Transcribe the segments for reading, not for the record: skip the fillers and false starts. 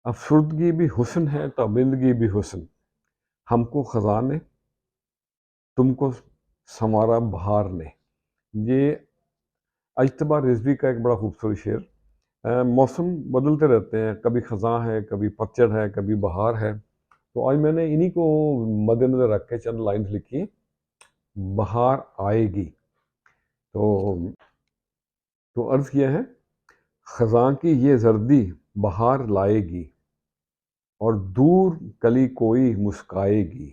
افسردگی بھی حسن ہے، تابندگی بھی حسن، ہم کو خزاں نے، تم کو سنوارا بہار نے۔ یہ اجتبا رضوی کا ایک بڑا خوبصورت شعر۔ موسم بدلتے رہتے ہیں، کبھی خزاں ہے، کبھی پتجھڑ ہے، کبھی بہار ہے، تو آج میں نے انہی کو مد نظر رکھ کے چند لائنز لکھی ہیں۔ بہار آئے گی تو عرض کیا ہے، خزاں کی یہ زردی بہار لائے گی، اور دور کلی کوئی مسکائے گی۔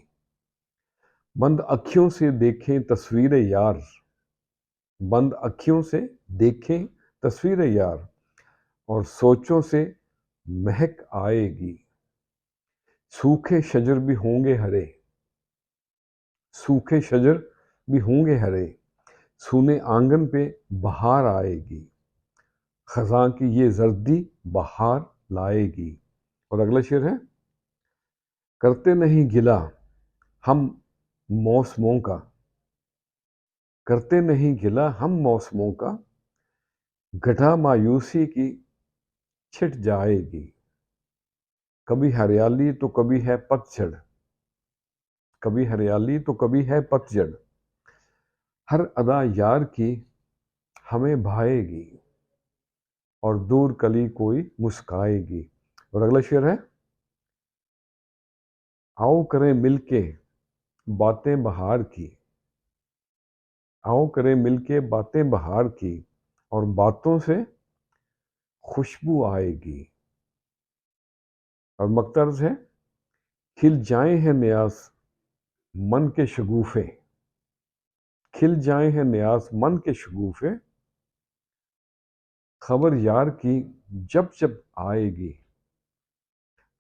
بند اکھیوں سے دیکھیں تصویر یار، بند اکھیوں سے دیکھیں تصویر یار، اور سوچوں سے مہک آئے گی۔ سوکھے شجر بھی ہوں گے ہرے، سوکھے شجر بھی ہوں گے ہرے، سونے آنگن پہ بہار آئے گی۔ خزاں کی یہ زردی بہار لائے گی۔ اور اگلا شعر ہے، کرتے نہیں گلہ ہم موسموں کا، کرتے نہیں گلہ ہم موسموں کا، گھٹا مایوسی کی چھٹ جائے گی۔ کبھی ہریالی تو کبھی ہے پتجھڑ، کبھی ہریالی تو کبھی ہے پتجھڑ، ہر ادا یار کی ہمیں بھائے گی، اور دور کلی کوئی مسکائے گی۔ اور اگلا شعر ہے، آؤ کریں مل کے باتیں بہار کی، آؤ کریں مل کے باتیں بہار کی، اور باتوں سے خوشبو آئے گی۔ اور مقترض ہے، کھل جائیں ہیں نیاز من کے شگوفے، کھل جائیں ہیں نیاز من کے شگوفے، خبر یار کی جب جب آئے گی۔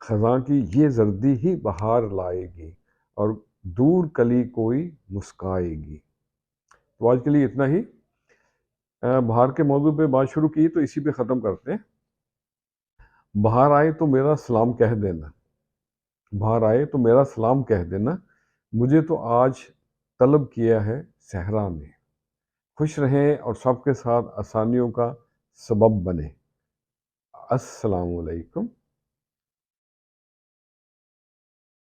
خزاں کی یہ زردی ہی بہار لائے گی، اور دور کلی کوئی مسکائے گی۔ تو آج کے لیے اتنا ہی۔ بہار کے موضوع پہ بات شروع کی تو اسی پہ ختم کرتے ہیں۔ بہار آئے تو میرا سلام کہہ دینا، بہار آئے تو میرا سلام کہہ دینا، مجھے تو آج طلب کیا ہے صحرا نے۔ خوش رہیں اور سب کے ساتھ آسانیوں کا سبب بنے۔ السلام علیکم۔